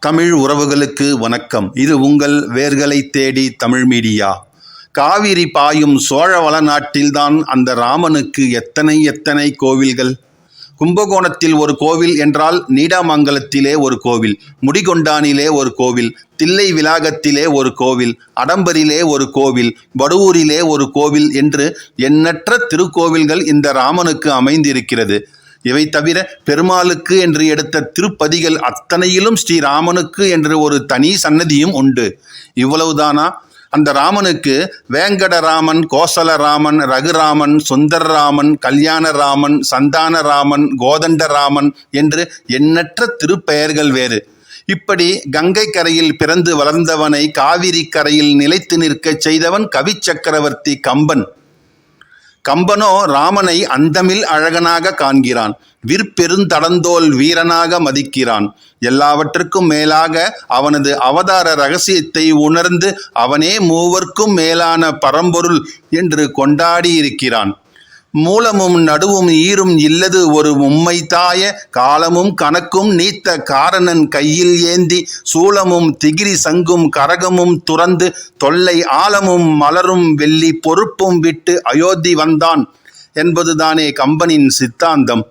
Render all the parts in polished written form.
தமிழ் உறவுகளுக்கு வணக்கம். இது உங்கள் வேர்களை தேடி தமிழ் மீடியா. காவிரி பாயும் சோழ வளநாட்டில்தான் அந்த ராமனுக்கு எத்தனை கோவில்கள். கும்பகோணத்தில் ஒரு கோவில் என்றால் நீடாமங்கலத்திலே ஒரு கோவில், முடிகொண்டானிலே ஒரு கோவில், தில்லை விலாகத்திலே ஒரு கோவில், அடம்பரிலே ஒரு கோவில், வடுவூரிலே ஒரு கோவில் என்று எண்ணற்ற திருக்கோவில்கள் இந்த ராமனுக்கு அமைந்திருக்கிறது. இவை தவிர பெருமாளுக்கு என்று எடுத்த திருப்பதிகள் அத்தனையிலும் ஸ்ரீராமனுக்கு என்று ஒரு தனி சன்னதியும் உண்டு. இவ்வளவுதானா? அந்த ராமனுக்கு வேங்கடராமன், கோசலராமன், ரகுராமன், சுந்தரராமன், கல்யாணராமன், சந்தானராமன், கோதண்டராமன் என்று எண்ணற்ற திருப்பெயர்கள் வேறு. இப்படி கங்கை கரையில் பிறந்து வளர்ந்தவனை காவிரி கரையில் நிலைத்து நிற்கச் செய்தவன் கவி சக்கரவர்த்தி கம்பன். கம்பனோ ராமனை அந்தமில் அழகனாக காண்கிறான், விற்பெருந்தடந்தோல் வீரனாக மதிக்கிறான். எல்லாவற்றுக்கும் மேலாக அவனது அவதார ரகசியத்தை உணர்ந்து அவனே மூவர்க்கும் மேலான பரம்பொருள் என்று கொண்டாடி இருக்கிறான். மூலமும் நடுவும் ஈரும் இல்லது ஒரு மும்மைத்தாய, காலமும் கணக்கும் நீத்த காரணன் கையில் ஏந்தி, சூலமும் திகிரி சங்கும் கரகமும் துறந்து, தொல்லை ஆலமும் மலரும் வெள்ளி பொறுப்பும் விட்டு அயோத்தி வந்தான் என்பதுதானே கம்பனின் சித்தாந்தம்.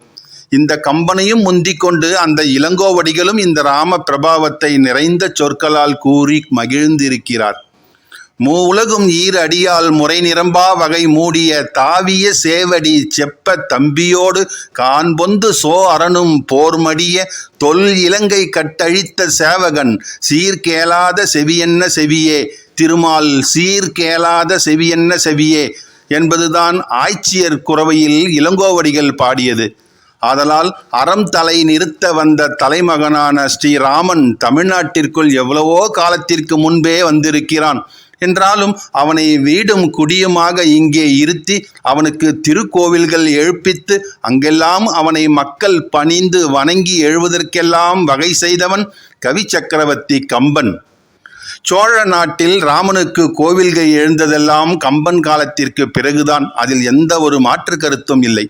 இந்த கம்பனையும் முந்திக்கொண்டு அந்த இளங்கோவடிகளும் இந்த ராம பிரபாவத்தை நிறைந்த சொற்களால் கூறி மகிழ்ந்திருக்கிறார். மூவுலகும் ஈர் அடியால் முறை நிரம்பா வகை மூடிய தாவிய சேவடி செப்ப தம்பியோடு காண்பொந்து சோ அரணும் போர்மடிய தொல் இலங்கை கட்டழித்த சேவகன் சீர்கேளாத செவியென்ன செவியே, திருமால் சீர்கேளாத செவியென்ன செவியே என்பதுதான் ஆய்ச்சியர் குரவையில் இளங்கோவடிகள் பாடியது. ஆதலால் அறம் தலை நிறுத்த வந்த தலைமகனான ஸ்ரீராமன் தமிழ்நாட்டிற்குள் எவ்வளவோ காலத்திற்கு முன்பே வந்திருக்கிறான். என்றாலும் அவனை வீடும் குடியுமாக இங்கே இருத்தி அவனுக்கு திருக்கோவில்கள் எழுப்பித்து அங்கெல்லாம் அவனை மக்கள் பணிந்து வணங்கி எழுவதற்கெல்லாம் வகை செய்தவன் கவி சக்கரவர்த்தி கம்பன். சோழ நாட்டில் ராமனுக்கு கோவில்கள் எழுந்ததெல்லாம் கம்பன் காலத்திற்கு பிறகுதான். அதில் எந்த ஒரு மாற்று கருத்தும் இல்லை.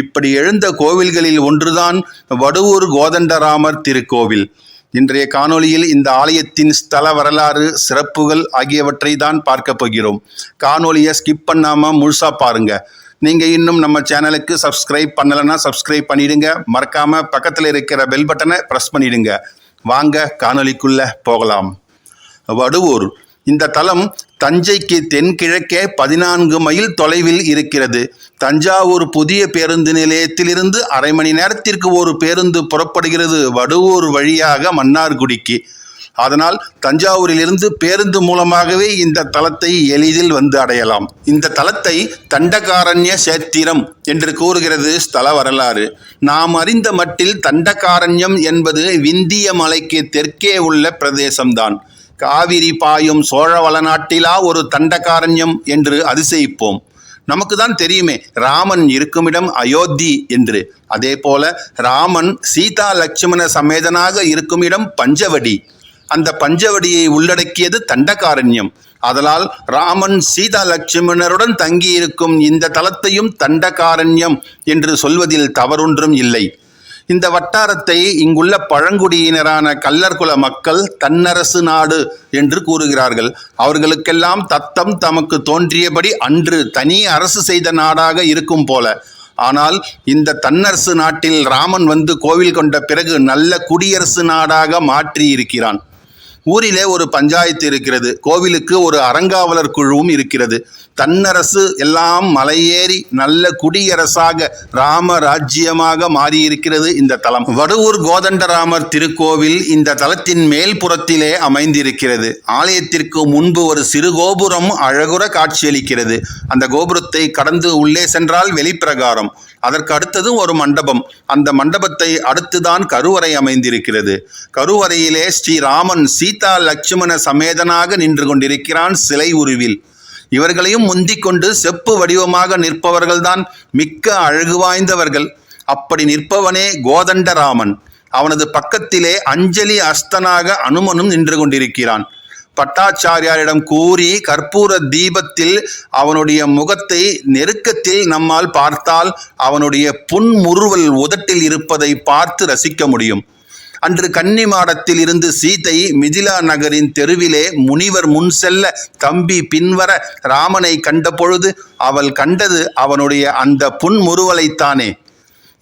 இப்படி எழுந்த கோவில்களில் ஒன்றுதான் வடுவூர் கோதண்டராமர் திருக்கோவில். இன்றைய காணொளியில் இந்த ஆலயத்தின் ஸ்தல வரலாறு, சிறப்புகள் ஆகியவற்றை தான் பார்க்க போகிறோம். காணொளியை ஸ்கிப் பண்ணாமல் முழுசாக பாருங்கள். நீங்கள் இன்னும் நம்ம சேனலுக்கு சப்ஸ்கிரைப் பண்ணலைன்னா சப்ஸ்கிரைப் பண்ணிடுங்க. மறக்காமல் பக்கத்தில் இருக்கிற பெல் பட்டனை ப்ரெஸ் பண்ணிடுங்க. வாங்க காணொளிக்குள்ளே போகலாம். வடுவூர் இந்த தலம் தஞ்சைக்கு தென்கிழக்கே 14 மைல் தொலைவில் இருக்கிறது. தஞ்சாவூர் புதிய பேருந்து நிலையத்திலிருந்து அரை மணி நேரத்திற்கு ஒரு பேருந்து புறப்படுகிறது வடுவூர் வழியாக மன்னார்குடிக்கு. அதனால் தஞ்சாவூரிலிருந்து பேருந்து மூலமாகவே இந்த தலத்தை எளிதில் வந்து அடையலாம். இந்த தலத்தை தண்டகாரண்ய சேத்திரம் என்று கூறுகிறது ஸ்தல வரலாறு. நாம் அறிந்த மட்டில் தண்டகாரண்யம் என்பது விந்திய மலைக்கு தெற்கே உள்ள பிரதேசம்தான். காவிரி பாயும் சோழ வளநாட்டிலா ஒரு தண்டகாரண்யம் என்று அதிசயிப்போம். நமக்கு தான் தெரியுமே ராமன் இருக்குமிடம் அயோத்தி என்று. அதே போல ராமன் சீதா லட்சுமண சமேதனாக இருக்குமிடம் பஞ்சவடி. அந்த பஞ்சவடியை உள்ளடக்கியது தண்டகாரண்யம். அதனால் ராமன் சீதா லட்சுமணருடன் தங்கியிருக்கும் இந்த தலத்தையும் தண்டகாரண்யம் என்று சொல்வதில் தவறொன்றும் இல்லை. இந்த வட்டாரத்தை இங்குள்ள பழங்குடியினரான கள்ளர்குல மக்கள் தன்னரசு நாடு என்று கூறுகிறார்கள். அவர்களுக்கெல்லாம் தத்தம் தமக்கு தோன்றியபடி அன்று தனி அரசு செய்த நாடாக இருக்கும் போல. ஆனால் இந்த தன்னரசு நாட்டில் ராமன் வந்து கோவில் கொண்ட பிறகு நல்ல குடியரசு நாடாக மாற்றி இருக்கிறான். ஊரிலே ஒரு பஞ்சாயத்து இருக்கிறது. கோவிலுக்கு ஒரு அறங்காவலர் குழுவும் இருக்கிறது. தன்னரசு எல்லாம் மலையேறி நல்ல குடியரசாக ராம ராஜ்யமாக மாறியிருக்கிறது இந்த தலம். வடுவூர் கோதண்டராமர் திருக்கோவில் இந்த தலத்தின் மேல் புறத்திலே அமைந்திருக்கிறது. ஆலயத்திற்கு முன்பு ஒரு சிறு கோபுரம் அழகுற காட்சியளிக்கிறது. அந்த கோபுரத்தை கடந்து உள்ளே சென்றால் வெளிப்பிரகாரம், அதற்கு அடுத்தது ஒரு மண்டபம். அந்த மண்டபத்தை அடுத்துதான் கருவறை அமைந்திருக்கிறது. கருவறையிலே ஸ்ரீராமன் சீதா லட்சுமண சமேதனாக நின்று கொண்டிருக்கிறான் சிலை உருவில். இவர்களையும் முந்திக் கொண்டு செப்பு வடிவமாக நிற்பவர்கள்தான் மிக்க அழகு வாய்ந்தவர்கள். அப்படி நிற்பவனே கோதண்டராமன். அவனது பக்கத்திலே அஞ்சலி அஸ்தனாக அனுமனும் நின்று கொண்டிருக்கிறான். பட்டாச்சாரியாரிடம் கூறி கற்பூர தீபத்தில் அவனுடைய முகத்தை நெருக்கத்தில் நம்மால் பார்த்தால் அவனுடைய புன்முறுவல் உதட்டில் இருப்பதை பார்த்து ரசிக்க முடியும். அன்று கன்னிமாடத்தில் இருந்து சீதை மிதிலா நகரின் தெருவிலே முனிவர் முன் செல்ல தம்பி பின்வர ராமனை கண்ட பொழுது அவள் கண்டது அவனுடைய அந்த புன்முறுவலைத்தானே.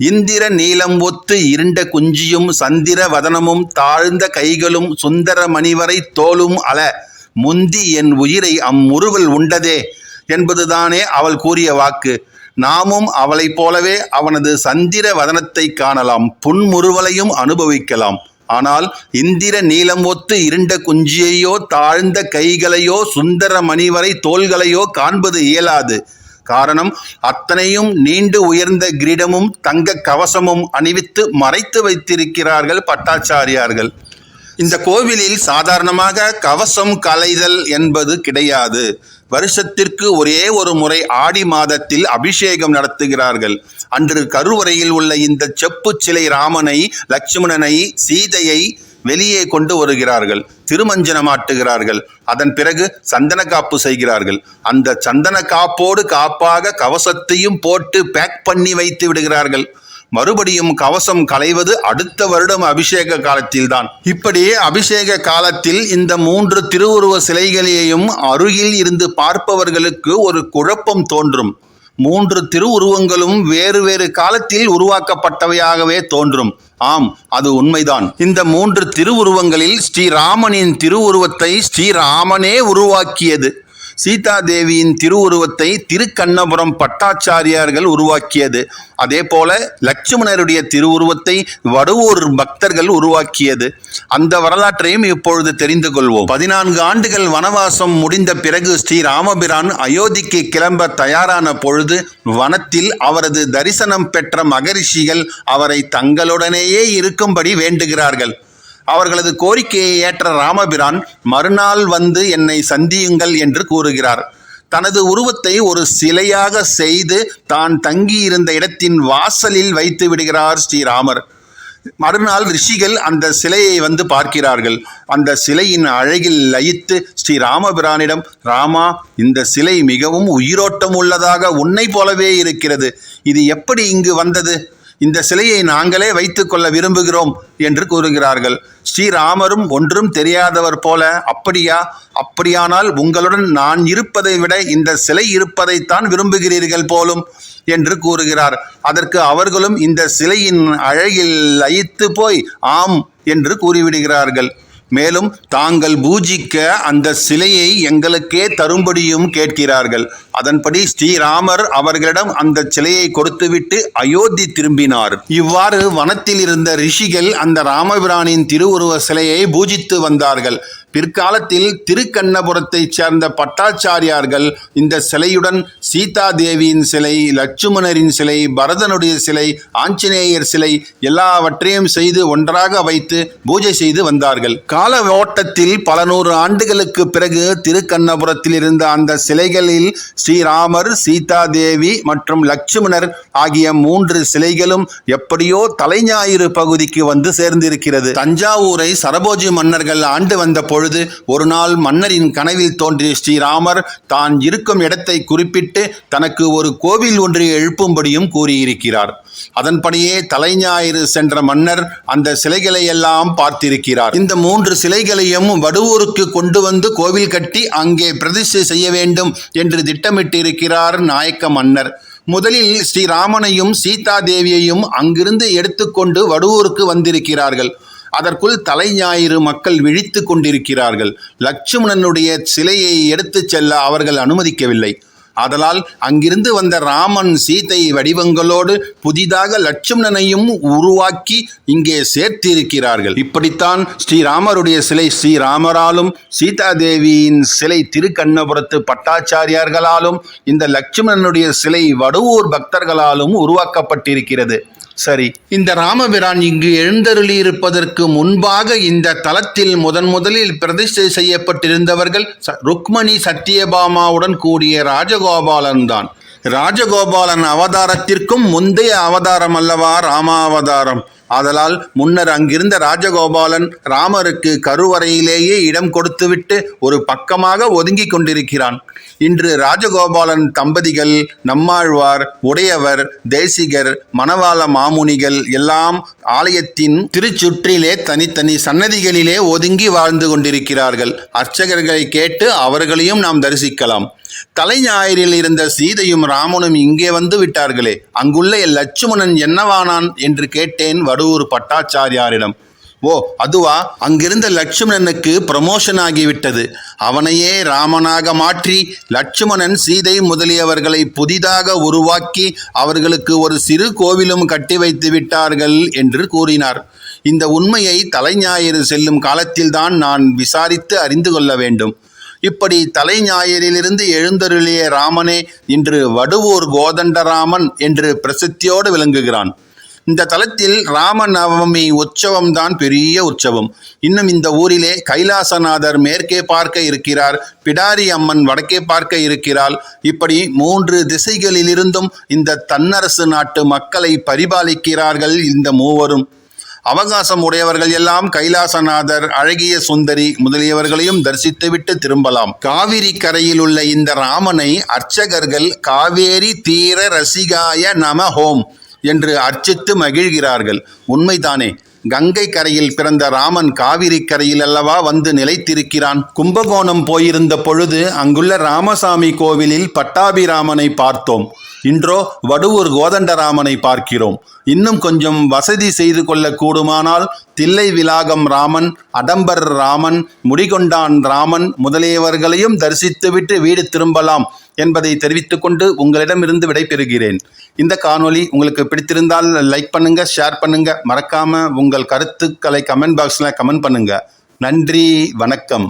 இந்திர நீலம் ஒத்து இருண்ட குஞ்சியும் சந்திர வதனமும் தாழ்ந்த கைகளும் சுந்தர மணிவரை தோளும் அல முந்தி என் உயிரை அம்முறுவல் உண்டதே என்பதுதானே அவள் கூறிய வாக்கு. நாமும் அவளைப் போலவே அவனது சந்திர வதனத்தை காணலாம், புன்முறுவலையும் அனுபவிக்கலாம். ஆனால் இந்திர நீலம் ஒத்து இருண்ட குஞ்சியையோ தாழ்ந்த கைகளையோ சுந்தர மணிவரை தோள்களையோ காண்பது இயலாது. காரணம், அத்தனையும் நீண்டு உயர்ந்த கிரீடமும் தங்க கவசமும் அணிவித்து மறைத்து வைத்திருக்கிறார்கள் பட்டாச்சாரியார்கள். இந்த கோவிலில் சாதாரணமாக கவசம் களைதல் என்பது கிடையாது. வருஷத்திற்கு ஒரே ஒரு முறை ஆடி மாதத்தில் அபிஷேகம் நடத்துகிறார்கள். அன்று கருவறையில் உள்ள இந்த செப்பு சிலை ராமனை, லட்சுமணனை, சீதையை வெளியே கொண்டு வருகிறார்கள், திருமஞ்சனமாட்டுகிறார்கள். அதன் பிறகு சந்தன காப்பு செய்கிறார்கள். அந்த சந்தன காப்போடு காப்பாக கவசத்தையும் போட்டு பேக் பண்ணி வைத்து விடுகிறார்கள். மறுபடியும் கவசம் களைவது அடுத்த வருடம் அபிஷேக காலத்தில்தான். இப்படி அபிஷேக காலத்தில் இந்த 3 திருவுருவ சிலைகளையும் அருகில் இருந்து பார்ப்பவர்களுக்கு ஒரு குழப்பம் தோன்றும். 3 திருவுருவங்களும் வேறு வேறு காலத்தில் உருவாக்கப்பட்டவையாகவே தோன்றும். ஆம், அது உண்மைதான். இந்த 3 திருவுருவங்களில் ஸ்ரீராமனின் திருவுருவத்தை ஸ்ரீராமனே உருவாக்கியது. சீதாதேவியின் திருவுருவத்தை திருக்கண்ணபுரம் பட்டாச்சாரியார்கள் உருவாக்கியது. அதே போல லட்சுமணருடைய திருவுருவத்தை வடுவூர் பக்தர்கள் உருவாக்கியது. அந்த வரலாற்றையும் இப்பொழுது தெரிந்து கொள்வோம். 14 ஆண்டுகள் வனவாசம் முடிந்த பிறகு ஸ்ரீராமபிரான் அயோத்திக்கு கிளம்ப தயாரான பொழுது வனத்தில் அவரது தரிசனம் பெற்ற மகரிஷிகள் அவரை தங்களுடனேயே இருக்கும்படி வேண்டுகிறார்கள். அவர்களது கோரிக்கையை ஏற்ற ராமபிரான் மறுநாள் வந்து என்னை சந்தியுங்கள் என்று கூறுகிறார். தனது உருவத்தை ஒரு சிலையாக செய்து தான் தங்கியிருந்த இடத்தின் வாசலில் வைத்து விடுகிறார் ஸ்ரீராமர். மறுநாள் ரிஷிகள் அந்த சிலையை வந்து பார்க்கிறார்கள். அந்த சிலையின் அழகில் லயித்து ஸ்ரீராமபிரானிடம், ராமா, இந்த சிலை மிகவும் உயிரோட்டம் உள்ளதாக உன்னை போலவே இருக்கிறது. இது எப்படி இங்கு வந்தது? இந்த சிலையை நாங்களே வைத்து கொள்ள விரும்புகிறோம் என்று கூறுகிறார்கள். ஸ்ரீராமரும் ஒன்றும் தெரியாதவர் போல, அப்படியா? அப்படியானால் உங்களுடன் நான் இருப்பதை விட இந்த சிலை இருப்பதைத்தான் விரும்புகிறீர்கள் போலும் என்று கூறுகிறார். அதற்கு அவர்களும் இந்த சிலையின் அழகில் லயித்து போய் ஆம் என்று கூறிவிடுகிறார்கள். மேலும் தாங்கள் பூஜிக்க அந்த சிலையை எங்களுக்கே தரும்படியும் கேட்கிறார்கள். அதன்படி ஸ்ரீராமர் அவர்களிடம் அந்த சிலையை கொடுத்துவிட்டு அயோத்தி திரும்பினார். இவ்வாறு வனத்தில் இருந்த ரிஷிகள் அந்த ராமபிரானின் திருவுருவ சிலையை பூஜித்து வந்தார்கள். பிற்காலத்தில் திருக்கண்ணபுரத்தைச் சேர்ந்த பட்டாச்சாரியார்கள் இந்த சிலையுடன் சீதாதேவியின் சிலை, லட்சுமணரின் சிலை, பரதனுடைய சிலை, ஆஞ்சநேயர் சிலை எல்லாவற்றையும் செய்து ஒன்றாக வைத்து பூஜை செய்து வந்தார்கள். கால ஓட்டத்தில் பல 100 ஆண்டுகளுக்கு பிறகு திருக்கண்ணபுரத்தில் இருந்த அந்த சிலைகளில் ஸ்ரீராமர், சீதாதேவி மற்றும் லட்சுமணர் ஆகிய 3 சிலைகளும் எப்படியோ தலைஞாயிறு பகுதிக்கு வந்து சேர்ந்திருக்கிறது. தஞ்சாவூரை சரபோஜி மன்னர்கள் ஆண்டு வந்த பொழுது ஒரு நாள் மன்னரின் கனவில் தோன்றிய ஸ்ரீராமர் தான் இருக்கும் இடத்தை குறிப்பிட்டு தனக்கு ஒரு கோவில் ஒன்றை எழுப்பும்படியும் கூறியிருக்கிறார். அதன்படியே தலைஞாயிறு சென்ற மன்னர் அந்த சிலைகளை எல்லாம் பார்த்திருக்கிறார். இந்த 3 சிலைகளையும் வடுவூருக்கு கொண்டு வந்து கோவில் கட்டி அங்கே பிரதிஷ்டை செய்ய வேண்டும் என்று திட்டமிட்டிருக்கிறார் நாயக்க மன்னர். முதலில் ஸ்ரீராமனையும் சீதாதேவியையும் அங்கிருந்து எடுத்துக்கொண்டு வடுவூருக்கு வந்திருக்கிறார்கள். அதற்குள் தலைஞாயிறு மக்கள் விழித்து கொண்டிருக்கிறார்கள். லட்சுமணனுடைய சிலையை எடுத்துச் செல்ல அவர்கள் அனுமதிக்கவில்லை. ஆதலால் அங்கிருந்து வந்த ராமன், சீதை வடிவங்களோடு புதிதாக லட்சுமணனையும் உருவாக்கி இங்கே சேர்த்திருக்கிறார்கள். இப்படித்தான் ஸ்ரீராமருடைய சிலை ஸ்ரீராமராலும், சீதாதேவியின் சிலை திருக்கண்ணபுரத்து பட்டாச்சாரியார்களாலும், இந்த லட்சுமணனுடைய சிலை வடுவூர் பக்தர்களாலும் உருவாக்கப்பட்டிருக்கிறது. சரி, இந்த ராமபிரான் இங்கு எழுந்தருளியிருப்பதற்கு முன்பாக இந்த தலத்தில் முதலில் பிரதிஷ்டை செய்யப்பட்டிருந்தவர்கள் ருக்மணி சத்யபாமாவுடன் கூடிய ராஜகோபாலன் தான். ராஜகோபாலன் அவதாரத்திற்கும் முந்தைய அவதாரம் அல்லவா ராமாவதாரம். ஆதலால் முன்னர் அங்கிருந்த ராஜகோபாலன் ராமருக்கு கருவறையிலேயே இடம் கொடுத்துவிட்டு ஒரு பக்கமாக ஒதுங்கி கொண்டிருக்கிறான். இன்று ராஜகோபாலன் தம்பதிகள், நம்மாழ்வார், உடையவர், தேசிகர், மணவாள மாமுனிகள் எல்லாம் ஆலயத்தின் திருச்சுற்றிலே தனித்தனி சன்னதிகளிலே ஒதுங்கி வாழ்ந்து கொண்டிருக்கிறார்கள். அர்ச்சகர்களை கேட்டு அவர்களையும் நாம் தரிசிக்கலாம். தலைஞாயிறில் இருந்த சீதையும் ராமனும் இங்கே வந்து விட்டார்களே, அங்குள்ள லட்சுமணன் என்னவானான் என்று கேட்டேன் வடுவூர் பட்டாச்சாரியாரிடம். ஓ அதுவா, அங்கிருந்த லட்சுமணனுக்கு ப்ரமோஷன் ஆகிவிட்டது. அவனையே ராமனாக மாற்றி லட்சுமணன் சீதை முதலியவர்களை புதிதாக உருவாக்கி அவர்களுக்கு ஒரு சிறு கோவிலும் கட்டி வைத்து விட்டார்கள் என்று கூறினார். இந்த உண்மையை தலைஞாயிறு செல்லும் காலத்தில்தான் நான் விசாரித்து அறிந்து கொள்ள வேண்டும். இப்படி தலைஞாயிறிலிருந்து எழுந்தருளிய ராமனே இன்று வடுவூர் கோதண்டராமன் என்று பிரசித்தியோடு விளங்குகிறான். இந்த தலத்தில் ராம நவமி உற்சவம்தான் பெரிய உற்சவம். இன்னும் இந்த ஊரிலே கைலாசநாதர் மேற்கே பார்க்க இருக்கிறார், பிடாரி அம்மன் வடக்கே பார்க்க இருக்கிறாள். இப்படி 3 திசைகளிலிருந்தும் இந்த தன்னரசு நாட்டு மக்களை பரிபாலிக்கிறார்கள் இந்த மூவரும். அவகாசம் உடையவர்கள் எல்லாம் கைலாசநாதர், அழகிய சுந்தரி முதலியவர்களையும் தரிசித்துவிட்டு திரும்பலாம். காவிரி கரையில் உள்ள இந்த ராமனை அர்ச்சகர்கள் காவேரி தீர ரசிகாய நமஹோம் என்று அர்ச்சித்து மகிழ்கிறார்கள். உண்மைதானே? கங்கை கரையில் பிறந்த ராமன் காவிரி கரையில் அல்லவா வந்து நிலைத்திருக்கிறான். கும்பகோணம் போயிருந்த பொழுது அங்குள்ள ராமசாமி கோவிலில் பட்டாபிராமனை பார்த்தோம். இன்றோ வடுவூர் கோதண்டராமனை பார்க்கிறோம். இன்னும் கொஞ்சம் வசதி செய்து கொள்ள கூடுமானால் தில்லை விலாகம் ராமன், அடம்பர் ராமன், முடிகொண்டான் ராமன் முதலியவர்களையும் தரிசித்துவிட்டு வீடு திரும்பலாம் என்பதை தெரிவித்துக்கொண்டு உங்களிடமிருந்து விடைபெறுகிறேன். இந்த காணொளி உங்களுக்கு பிடித்திருந்தால் லைக் பண்ணுங்க, ஷேர் பண்ணுங்க, மறக்காம உங்கள் கருத்துக்களை கமெண்ட் பாக்ஸில் கமெண்ட் பண்ணுங்க. நன்றி, வணக்கம்.